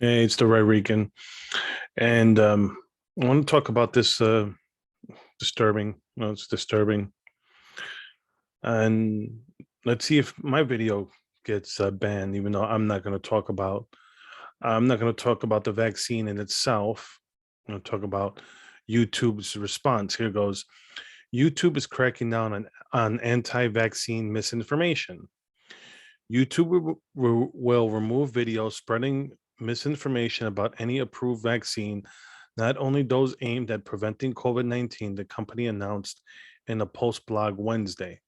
Hey, it's the Rican, and I want to talk about this disturbing. No, it's disturbing, and let's see if my video gets banned. Even though I'm not going to talk about the vaccine in itself. I'm going to talk about YouTube's response. Here goes. YouTube is cracking down on anti-vaccine misinformation. YouTube will remove videos spreading misinformation about any approved vaccine, not only those aimed at preventing COVID-19, the company announced in a post blog Wednesday.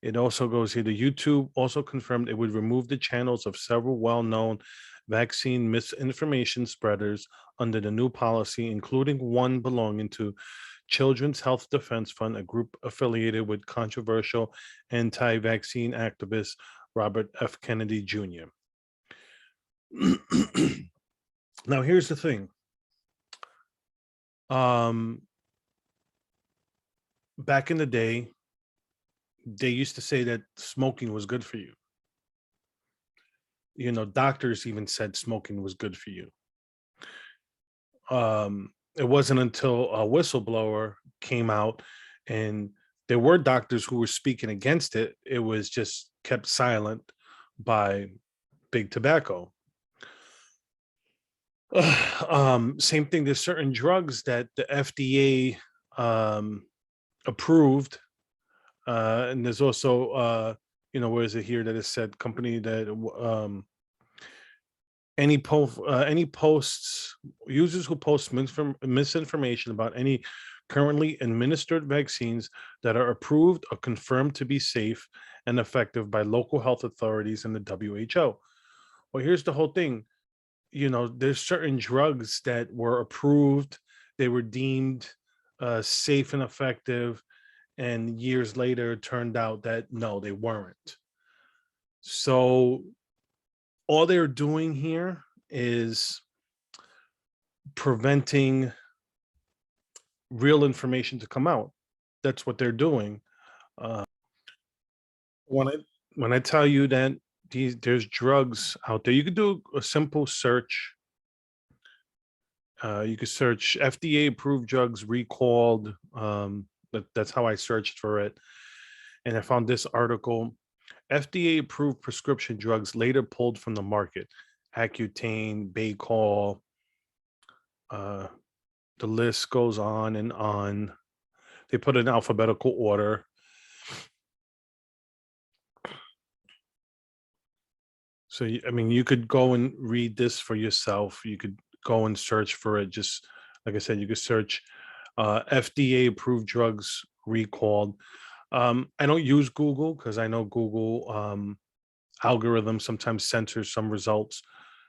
It also goes here. The YouTube also confirmed it would remove the channels of several well-known vaccine misinformation spreaders under the new policy, including one belonging to Children's Health Defense Fund, a group affiliated with controversial anti-vaccine activist Robert F. Kennedy Jr. Now, here's the thing. Back in the day, they used to say that smoking was good for you. You know, doctors even said smoking was good for you. It wasn't until a whistleblower came out and there were doctors who were speaking against it. It was just kept silent by big tobacco. Same thing. There's certain drugs that the FDA approved, and there's also, where is it here that it said company that any posts users who post misinformation about any currently administered vaccines that are approved or confirmed to be safe and effective by local health authorities and the WHO. Well, here's the whole thing. There's certain drugs that were approved, they were deemed safe and effective, and years later it turned out that no, they weren't. So all they're doing here is preventing real information to come out. That's what they're doing. Uh, when I when I tell you that there's drugs out there, you could do a simple search. You could search FDA approved drugs recalled. That's how I searched for it, and I found this article. FDA approved prescription drugs later pulled from the market. Accutane, Baycol. Uh, the list goes on and on. They put it in alphabetical order. So, I mean, you could go and read this for yourself. You could go and search for it. Just like I said, you could search FDA approved drugs recalled. I don't use Google because I know Google algorithm sometimes censors some results.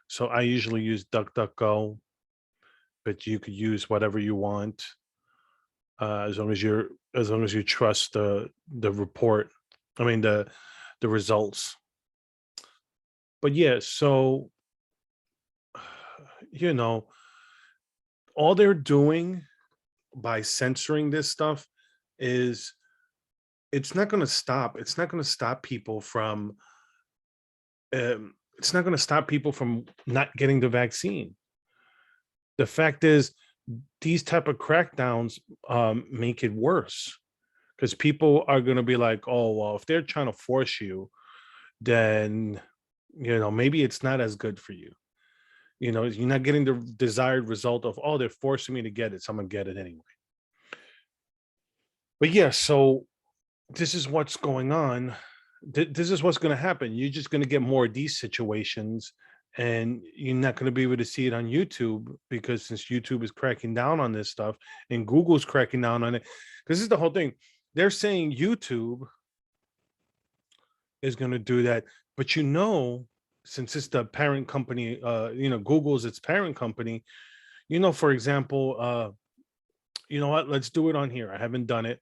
So I usually use DuckDuckGo, but you could use whatever you want as long as you trust the report. I mean the results. But yeah, so you know, all they're doing by censoring this stuff is it's not going to stop. It's not going to stop people from. It's not going to stop people from not getting the vaccine. The fact is, these type of crackdowns make it worse because people are going to be like, oh well, if they're trying to force you, then maybe it's not as good for you. You're not getting the desired result of, oh, they're forcing me to get it, so I'm gonna get it anyway. But yeah, so this is what's going on. This is what's going to happen. You're just going to get more of these situations, and you're not going to be able to see it on YouTube because since YouTube is cracking down on this stuff and Google's cracking down on it, because this is the whole thing. They're saying YouTube is going to do that, but since it's the parent company, Google's its parent company. For example, you know what? Let's do it on here. I haven't done it.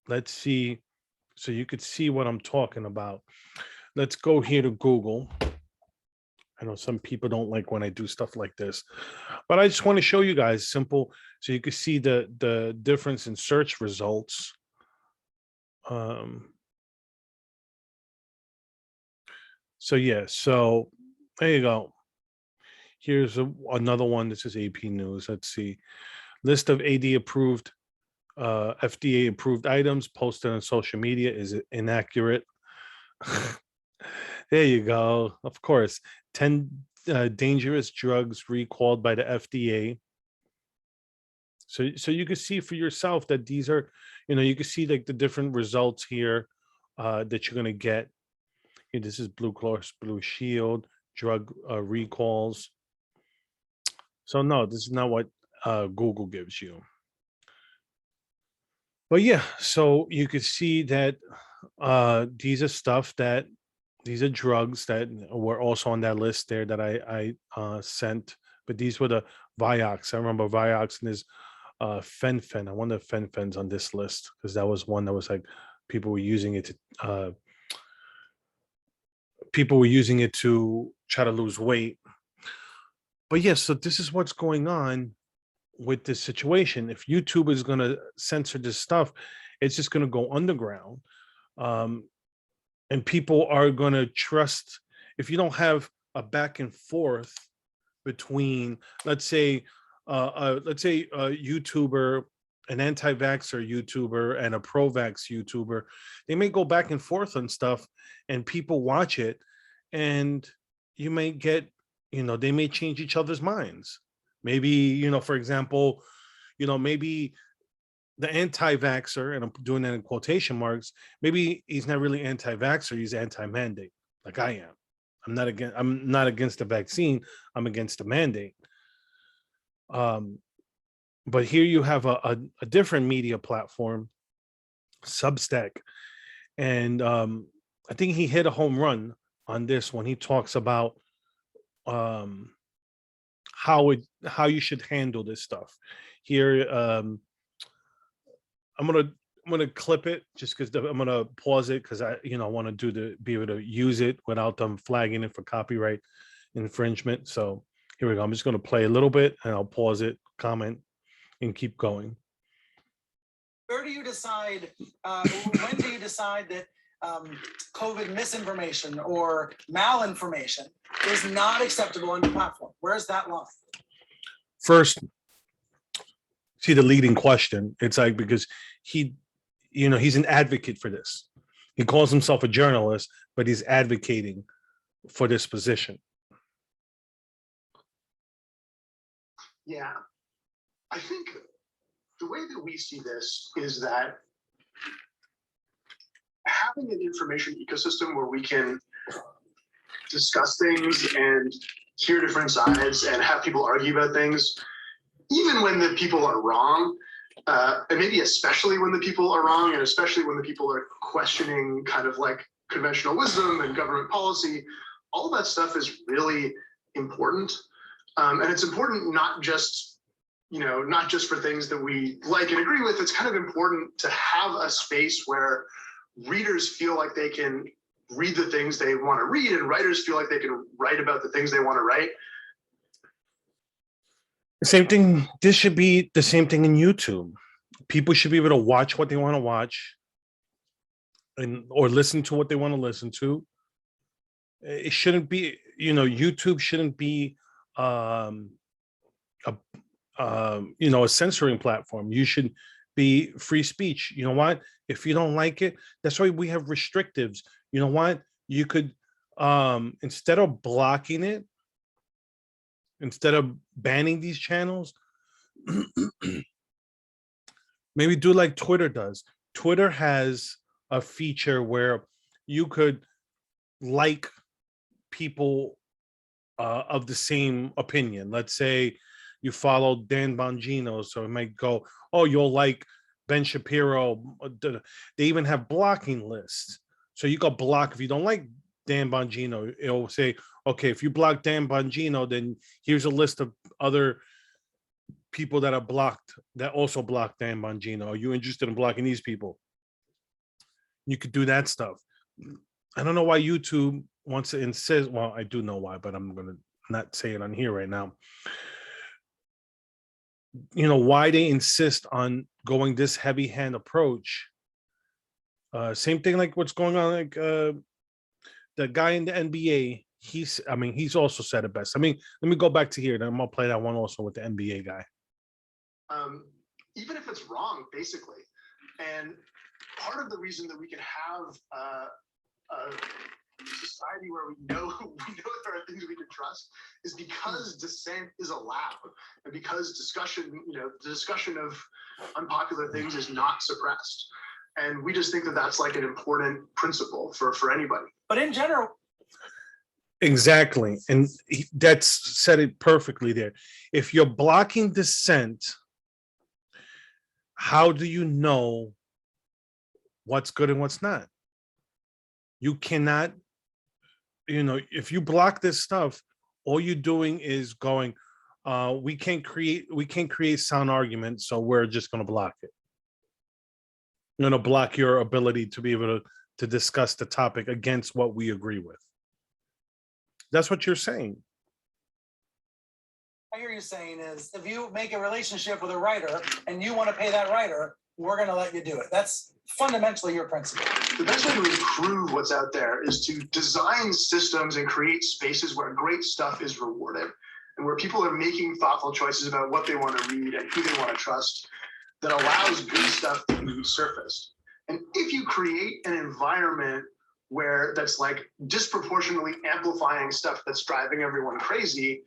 Let's see. So you could see what I'm talking about. Let's go here to Google. I know some people don't like when I do stuff like this, but I just want to show you guys simple so you can see the difference in search results. So yeah, so there you go. Here's another one. This is AP News. Let's see. List of AD approved, FDA approved items posted on social media is inaccurate. There you go. Of course, 10 dangerous drugs recalled by the FDA. So you can see for yourself that these are, you can see like the different results here that you're gonna get. Here, this is Blue Cross Blue Shield drug recalls. So no, this is not what Google gives you. But yeah, so you can see that these are drugs that were also on that list there that I sent. But these were the Vioxx. I remember Vioxx and there's Fen-Phen. I wonder if Fen-Phen's on this list because that was one that was like people were using it to try to lose weight. But yes, so this is what's going on with this situation. If YouTube is going to censor this stuff, it's just going to go underground. And people are going to trust, if you don't have a back and forth between, let's say a YouTuber, an anti-vaxxer YouTuber and a pro-vax YouTuber, they may go back and forth on stuff and people watch it and you may get, they may change each other's minds. Maybe, for example, maybe the anti-vaxxer, and I'm doing that in quotation marks, maybe he's not really anti-vaxxer, he's anti-mandate, like I am. I'm not against the vaccine, I'm against the mandate. But here you have a different media platform, Substack, and I think he hit a home run on this when he talks about how you should handle this stuff. Here, I'm gonna clip it just because I'm gonna pause it because I want to be able to use it without them flagging it for copyright infringement. So here we go. I'm just gonna play a little bit and I'll pause it, comment, and keep going. Where do you decide? When do you decide that COVID misinformation or malinformation is not acceptable on your platform? Where's that line? First, see the leading question. It's like because he's an advocate for this. He calls himself a journalist, but he's advocating for this position. Yeah, I think the way that we see this is that having an information ecosystem where we can discuss things and hear different sides and have people argue about things, even when the people are wrong, and maybe especially when the people are wrong, and especially when the people are questioning kind of like conventional wisdom and government policy, all of that stuff is really important. And it's important not just for things that we like and agree with. It's kind of important to have a space where readers feel like they can read the things they want to read and writers feel like they can write about the things they want to write. Same thing. This should be the same thing in YouTube. People should be able to watch what they want to watch or listen to what they want to listen to. It shouldn't be, YouTube shouldn't be a censoring platform. You should be free speech. You know what? If you don't like it, that's why we have restrictives. You know what? You could, instead of blocking it, instead of banning these channels, maybe do like Twitter does. Twitter has a feature where you could like people of the same opinion. Let's say you follow Dan Bongino, so it might go, oh, you'll like Ben Shapiro. They even have blocking lists. So you got block if you don't like Dan Bongino. It'll say, okay, if you block Dan Bongino, then here's a list of other people that are blocked that also block Dan Bongino. Are you interested in blocking these people? You could do that stuff. I don't know why YouTube wants to insist. Well, I do know why, but I'm going to not say it on here right now. Why they insist on going this heavy hand approach. Same thing like what's going on, like the guy in the NBA, he's also said it best. I mean, let me go back to here, then I'm gonna play that one also with the NBA guy. Even if it's wrong, basically. And part of the reason that we can have a society where we know there are things we can trust is because dissent is allowed, and because discussion, the discussion of unpopular things is not suppressed. And we just think that that's like an important principle for anybody. But in general, exactly, and that's said it perfectly there. If you're blocking dissent, how do you know what's good and what's not? You cannot, if you block this stuff, all you're doing is going, we can't create sound arguments, so we're just going to block it. You're going to block your ability to be able to discuss the topic against what we agree with. That's what you're saying. I hear you saying is, if you make a relationship with a writer and you want to pay that writer, we're going to let you do it. That's fundamentally your principle. The best way to improve what's out there is to design systems and create spaces where great stuff is rewarded and where people are making thoughtful choices about what they want to read and who they want to trust that allows good stuff to be surfaced. And if you create an environment where that's like disproportionately amplifying stuff that's driving everyone crazy,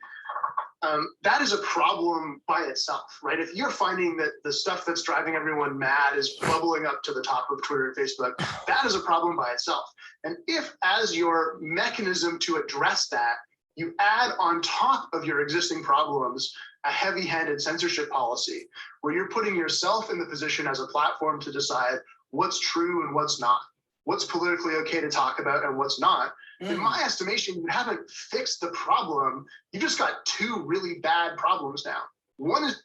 that is a problem by itself, right? If you're finding that the stuff that's driving everyone mad is bubbling up to the top of Twitter and Facebook, that is a problem by itself. And if, as your mechanism to address that, you add on top of your existing problems a heavy-handed censorship policy, where you're putting yourself in the position as a platform to decide what's true and what's not, what's politically okay to talk about and what's not, in my estimation, you haven't fixed the problem. You just got two really bad problems now. One is...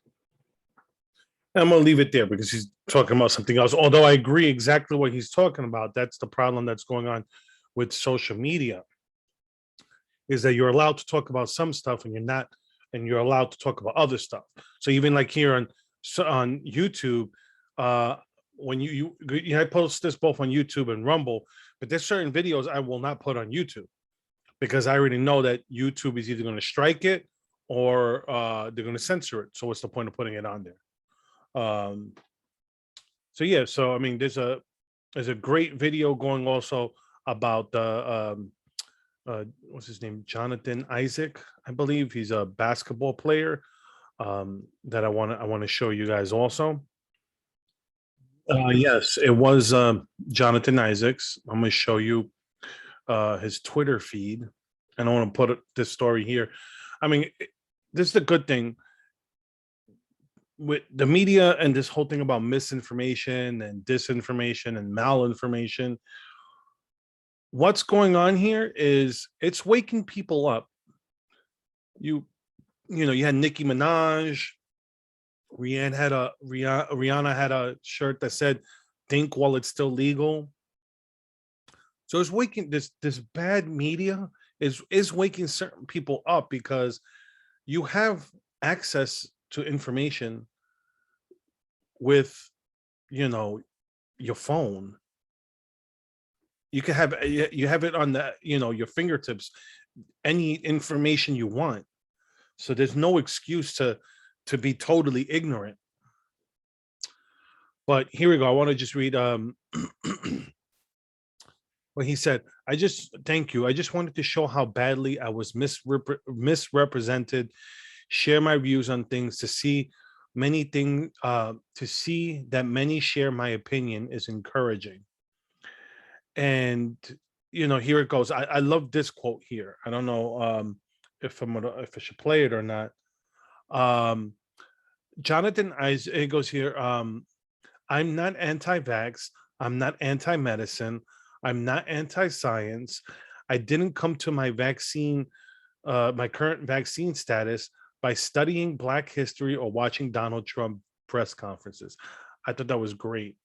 I'm going to leave it there because he's talking about something else. Although I agree exactly what he's talking about. That's the problem that's going on with social media, is that you're allowed to talk about some stuff and you're not, and you're allowed to talk about other stuff. So even like here on YouTube, when I post this both on YouTube and Rumble, but there's certain videos I will not put on YouTube because I already know that YouTube is either going to strike it or they're going to censor it. So what's the point of putting it on there? So yeah, so I mean, there's a great video going also about the what's his name, Jonathan Isaac, I believe. He's a basketball player that I want to show you guys also. Yes, it was Jonathan Isaacs. I'm going to show you his Twitter feed, and I want to put this story here. I mean, this is the good thing with the media and this whole thing about misinformation and disinformation and malinformation. What's going on here is it's waking people up. You had Nicki Minaj. Rihanna had a shirt that said "Think while it's still legal." So it's waking this bad media is waking certain people up because you have access to information with your phone. You can have it on your fingertips, any information you want. So there's no excuse to be totally ignorant. But here we go. I want to just read what he said. Thank you. I just wanted to show how badly I was misrepresented, share my views on things, to see that many share my opinion is encouraging. And here it goes. I love this quote here. I don't know if I should play it or not. Jonathan Isaac, it goes here. I'm not anti-vax. I'm not anti-medicine. I'm not anti-science. I didn't come to my current vaccine status by studying Black history or watching Donald Trump press conferences. I thought that was great.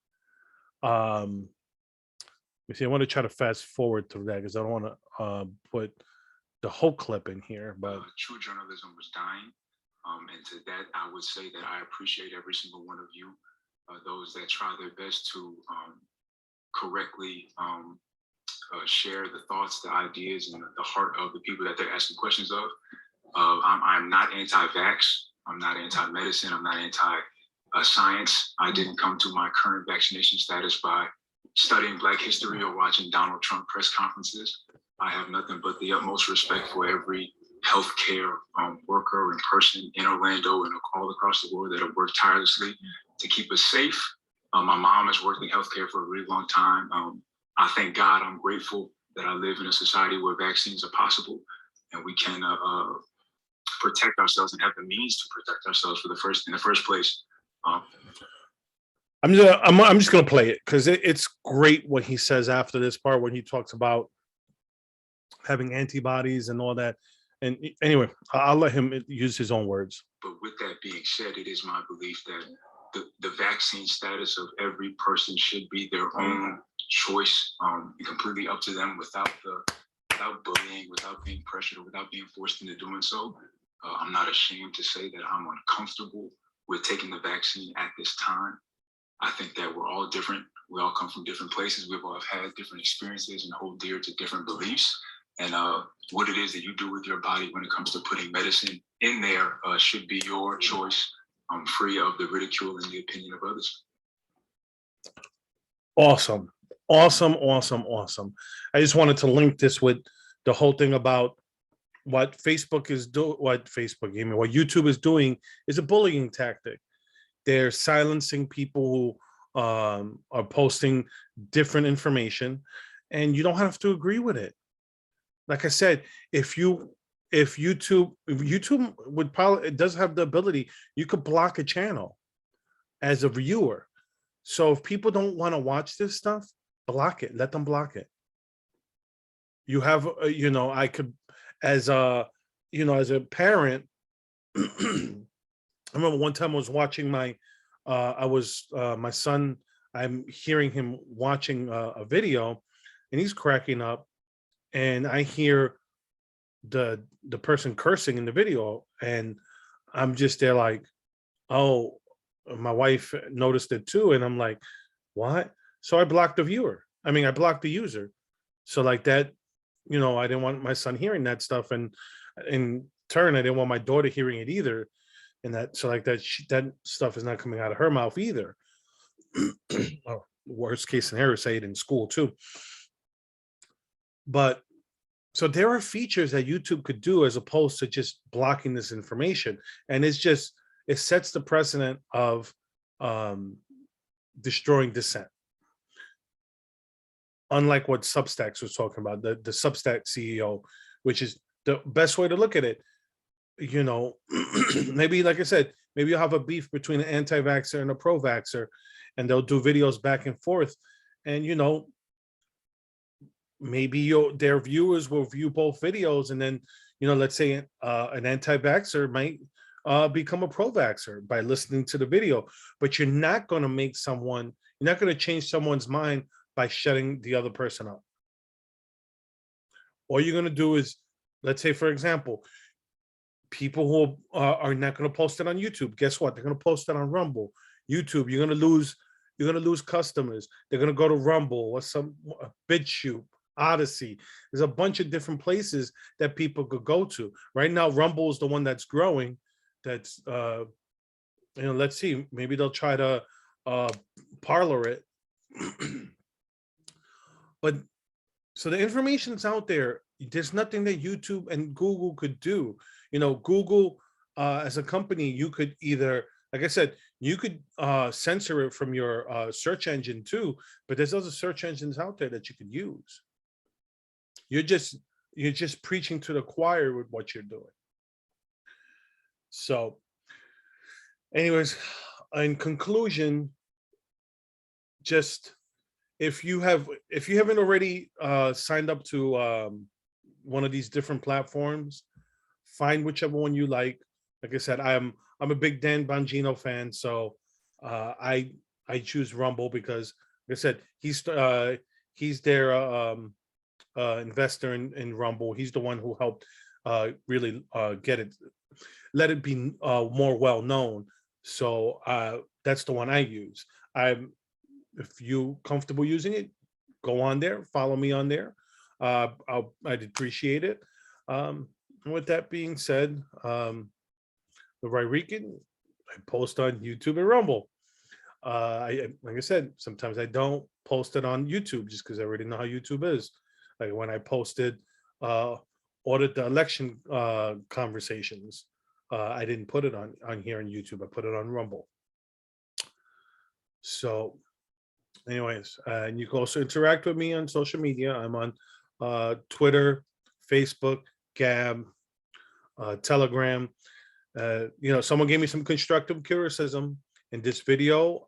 See, I want to try to fast forward through that because I don't want to put the whole clip in here. But true journalism was dying. And to that, I would say that I appreciate every single one of you, those that try their best to correctly share the thoughts, the ideas, and the heart of the people that they're asking questions of. I'm not anti-vax. I'm not anti-medicine. I'm not anti-science. I didn't come to my current vaccination status by studying Black history or watching Donald Trump press conferences. I have nothing but the utmost respect for every healthcare worker and person in Orlando and all across the world that have worked tirelessly to keep us safe. My mom has worked in healthcare for a really long time. I thank God, I'm grateful that I live in a society where vaccines are possible and we can protect ourselves and have the means to protect ourselves in the first place. I'm just gonna play it because it's great what he says after this part when he talks about having antibodies and all that. And anyway, I'll let him use his own words. But with that being said, it is my belief that the vaccine status of every person should be their own choice, completely up to them without bullying, without being pressured, or without being forced into doing so. I'm not ashamed to say that I'm uncomfortable with taking the vaccine at this time. I think that we're all different. We all come from different places. We've all had different experiences and hold dear to different beliefs. And what it is that you do with your body when it comes to putting medicine in there should be your choice, free of the ridicule and the opinion of others. Awesome. I just wanted to link this with the whole thing about what YouTube is doing is a bullying tactic. They're silencing people who are posting different information, and you don't have to agree with it. Like I said, if YouTube would probably, it does have the ability, you could block a channel as a viewer. So if people don't want to watch this stuff, block it, let them block it. You have, I could, as a parent, I remember one time I was watching my son, I'm hearing him watching a video and he's cracking up. And I hear the person cursing in the video, and I'm just there like, oh, my wife noticed it too, and I'm like, what? So I blocked the viewer. I mean, I blocked the user. So like that, I didn't want my son hearing that stuff, and in turn, I didn't want my daughter hearing it either. And that, so like that stuff is not coming out of her mouth either. Or worst case scenario, say it in school too. But so there are features that YouTube could do as opposed to just blocking this information. And it sets the precedent of destroying dissent. Unlike what Substacks was talking about, the Substack CEO, which is the best way to look at it. Maybe, like I said, maybe you'll have a beef between an anti-vaxxer and a pro-vaxxer, and they'll do videos back and forth. And, maybe their viewers will view both videos, and then let's say an anti-vaxxer might become a pro-vaxxer by listening to the video. But you're not going to change someone's mind by shutting the other person up. All you're going to do is, let's say, for example, people who are not going to post it on YouTube, guess what? They're going to post it on Rumble. YouTube, you're going to lose customers. They're going to go to Rumble or some BitChute, Odyssey. There's a bunch of different places that people could go to. Right now, Rumble is the one that's growing. That's let's see, maybe they'll try to parlor it. But so the information's out there. There's nothing that YouTube and Google could do. Google as a company, you could either, like I said, you could censor it from your search engine too, but there's other search engines out there that you could use. You're just preaching to the choir with what you're doing. So anyways, in conclusion, just if you haven't already signed up to one of these different platforms, find whichever one you like. Like I said, I'm a big Dan Bongino fan, so I choose Rumble because, like I said, he's their investor in Rumble. He's the one who helped really let it be more well known. So that's the one I use. If you comfortable using it, go on there, follow me on there. I'd appreciate it. And with that being said, the Rican, I post on YouTube and Rumble. Like I said, sometimes I don't post it on YouTube just because I already know how YouTube is. Like when I posted audit the election conversations, I didn't put it on here on YouTube. I put it on Rumble. So anyways, and you can also interact with me on social media. I'm on Twitter, Facebook, Gab, Telegram. Someone gave me some constructive criticism in this video.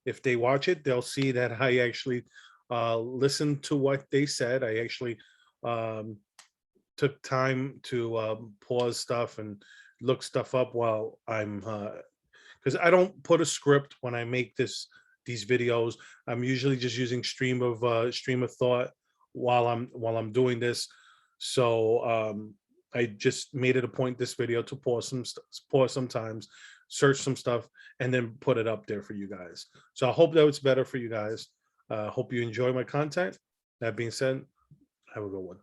If they watch it, they'll see that I actually listened to what they said. I actually took time to pause stuff and look stuff up while I'm because I don't put a script when I make these videos. I'm usually just using stream of thought while I'm doing this. So I just made it a point this video to pause sometimes, search some stuff, and then put it up there for you guys. So I hope that it's better for you guys. Hope you enjoy my content. That being said, have a good one.